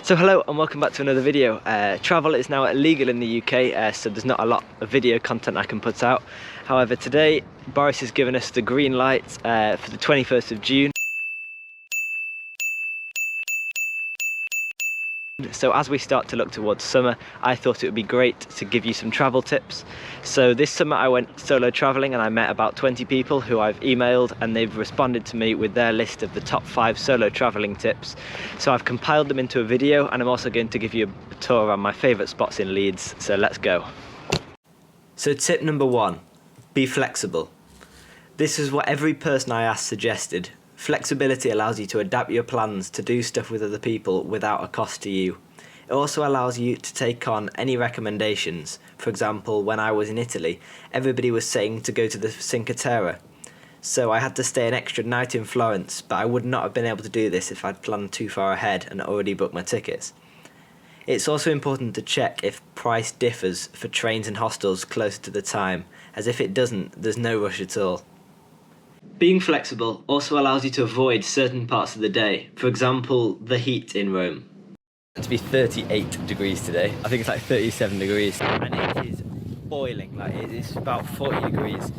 So hello and welcome back to another video. Travel is now illegal in the UK, so there's not a lot of video content I can put out. However, today Boris has given us the green light for the 21st of June. So as we start to look towards summer, I thought it would be great to give you some travel tips. So this summer I went solo travelling and I met about 20 people who I've emailed, and they've responded to me with their list of the top 5 solo travelling tips. So I've compiled them into a video, and I'm also going to give you a tour around my favourite spots in Leeds. So let's go. So tip number 1, be flexible. This is what every person I asked suggested. Flexibility allows you to adapt your plans to do stuff with other people without a cost to you. It also allows you to take on any recommendations. For example, when I was in Italy, everybody was saying to go to the Cinque Terre. So I had to stay an extra night in Florence, but I would not have been able to do this if I'd planned too far ahead and already booked my tickets. It's also important to check if price differs for trains and hostels closer to the time, as if it doesn't, there's no rush at all. Being flexible also allows you to avoid certain parts of the day. For example, the heat in Rome. It's to be 38 degrees today. I think it's like 37 degrees. And it is boiling, like it's about 40 degrees.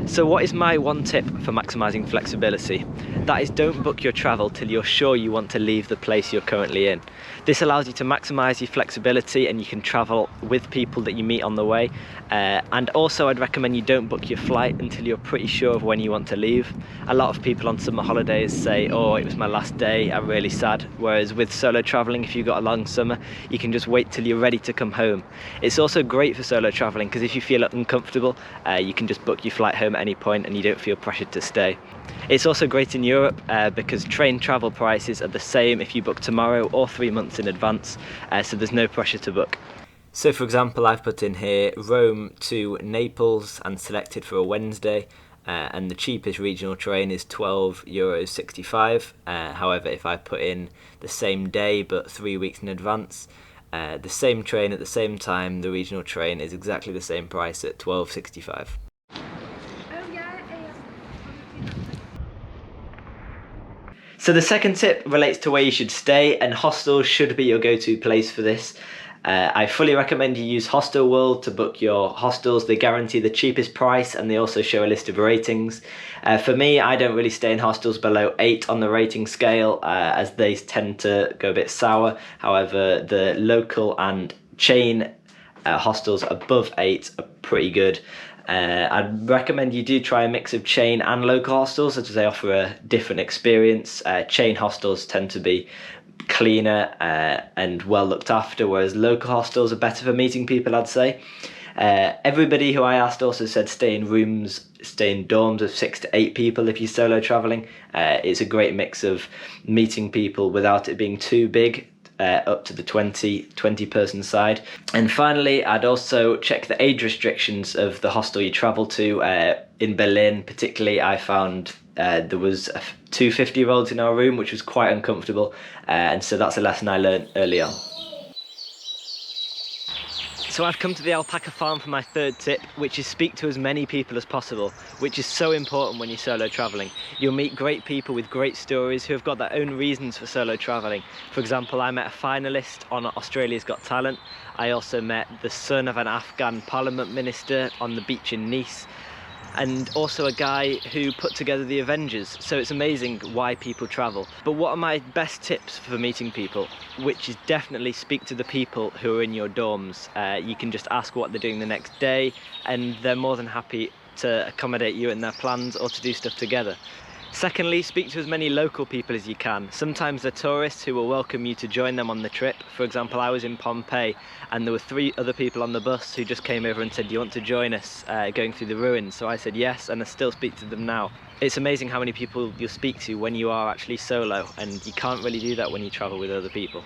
So what is my one tip for maximising flexibility? That is, don't book your travel till you're sure you want to leave the place you're currently in. This allows you to maximise your flexibility, and you can travel with people that you meet on the way. And also I'd recommend you don't book your flight until you're pretty sure of when you want to leave. A lot of people on summer holidays say, oh, it was my last day, I'm really sad. Whereas with solo travelling, if you've got a long summer, you can just wait till you're ready to come home. It's also great for solo travelling because if you feel uncomfortable, you can just book your flight home at any point and you don't feel pressured to stay. It's also great in Europe because train travel prices are the same if you book tomorrow or 3 months in advance, so there's no pressure to book. So for example, I've put in here Rome to Naples and selected for a Wednesday, and the cheapest regional train is €12.65. However, if I put in the same day but 3 weeks in advance, the same train at the same time, the regional train is exactly the same price at €12.65. So the second tip relates to where you should stay, and hostels should be your go-to place for this. I fully recommend you use Hostel World to book your hostels. They guarantee the cheapest price, and they also show a list of ratings. For me, I don't really stay in hostels below 8 on the rating scale, as they tend to go a bit sour. However, the local and chain hostels above 8 are pretty good. I'd recommend you do try a mix of chain and local hostels, as they offer a different experience. Chain hostels tend to be cleaner and well looked after, whereas local hostels are better for meeting people, I'd say. Everybody who I asked also said stay in dorms of 6 to 8 people if you're solo travelling. It's a great mix of meeting people without it being too big, up to the 20 person side. And finally, I'd also check the age restrictions of the hostel you travel to. In Berlin particularly, I found there was 2 50-year-olds in our room, which was quite uncomfortable, and so that's a lesson I learned early on. So I've come to the alpaca farm for my third tip, which is speak to as many people as possible, which is so important when you're solo travelling. You'll meet great people with great stories who have got their own reasons for solo travelling. For example, I met a finalist on Australia's Got Talent. I also met the son of an Afghan parliament minister on the beach in Nice, and also a guy who put together the Avengers. So it's amazing why people travel. But what are my best tips for meeting people? Which is definitely speak to the people who are in your dorms. You can just ask what they're doing the next day, and they're more than happy to accommodate you in their plans or to do stuff together. Secondly, speak to as many local people as you can. Sometimes they're tourists who will welcome you to join them on the trip. For example, I was in Pompeii and there were 3 other people on the bus who just came over and said, do you want to join us going through the ruins? So I said yes, and I still speak to them now. It's amazing how many people you'll speak to when you are actually solo, and you can't really do that when you travel with other people.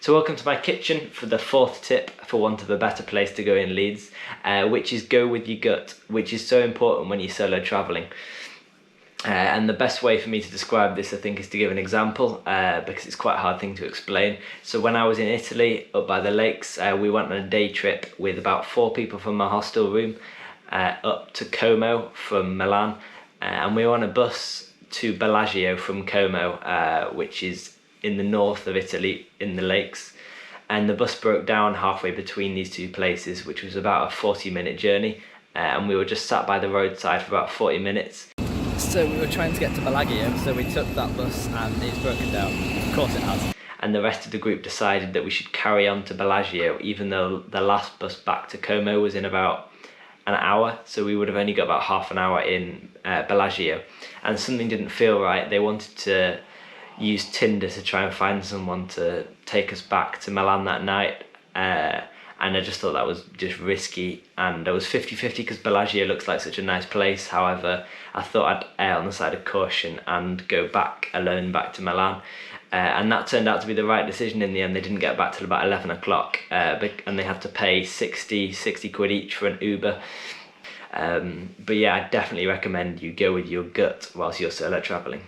So welcome to my kitchen for the 4th tip, for want of a better place to go in Leeds, which is go with your gut, which is so important when you're solo travelling. And the best way for me to describe this, I think, is to give an example, because it's quite a hard thing to explain. So when I was in Italy, up by the lakes, we went on a day trip with about 4 people from my hostel room up to Como from Milan, and we were on a bus to Bellagio from Como, which is in the north of Italy in the lakes. And the bus broke down halfway between these two places, which was about a 40-minute journey, and we were just sat by the roadside for about 40 minutes. So we were trying to get to Bellagio, so we took that bus and it's broken down. Of course it has. And the rest of the group decided that we should carry on to Bellagio, even though the last bus back to Como was in about an hour, so we would have only got about half an hour in Bellagio. And something didn't feel right. They wanted to use Tinder to try and find someone to take us back to Milan that night. And I just thought that was just risky, and I was 50-50 because Bellagio looks like such a nice place. However, I thought I'd err on the side of caution and go back alone back to Milan, and that turned out to be the right decision in the end. They didn't get back till about 11 o'clock, and they had to pay 60 quid each for an Uber. But yeah, I definitely recommend you go with your gut whilst you're solo travelling.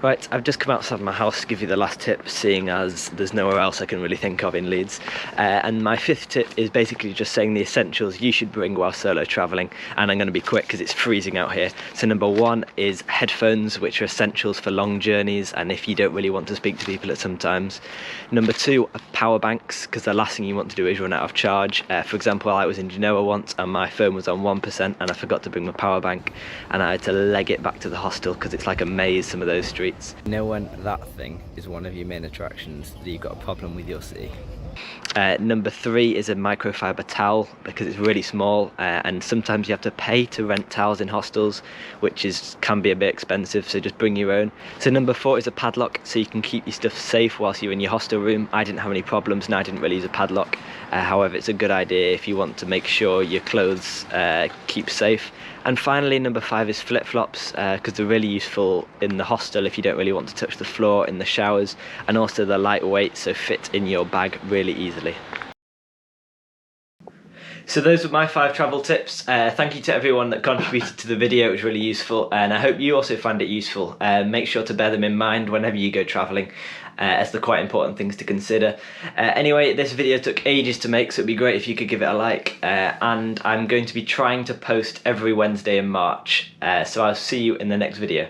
Right, I've just come outside my house to give you the last tip, seeing as there's nowhere else I can really think of in Leeds. And my 5th tip is basically just saying the essentials you should bring while solo travelling, and I'm going to be quick because it's freezing out here. So number 1 is headphones, which are essentials for long journeys and if you don't really want to speak to people at some times. Number 2 are power banks, because the last thing you want to do is run out of charge. For example, I was in Genoa once and my phone was on 1% and I forgot to bring my power bank, and I had to leg it back to the hostel because it's like a maze, some of those streets. You know when that thing is one of your main attractions that you've got a problem with your city? Number 3 is a microfiber towel, because it's really small, and sometimes you have to pay to rent towels in hostels, which can be a bit expensive, so just bring your own. So number 4 is a padlock, so you can keep your stuff safe whilst you're in your hostel room. I didn't have any problems and I didn't really use a padlock. However, it's a good idea if you want to make sure your clothes keep safe. And finally, number 5 is flip-flops, because they're really useful in the hostel if you don't really want to touch the floor in the showers, and also they're lightweight, so fit in your bag really easily. So those were my 5 travel tips. Thank you to everyone that contributed to the video. It was really useful, and I hope you also find it useful. Make sure to bear them in mind whenever you go travelling, as they're quite important things to consider. Anyway, this video took ages to make, so it'd be great if you could give it a like, and I'm going to be trying to post every Wednesday in March, so I'll see you in the next video.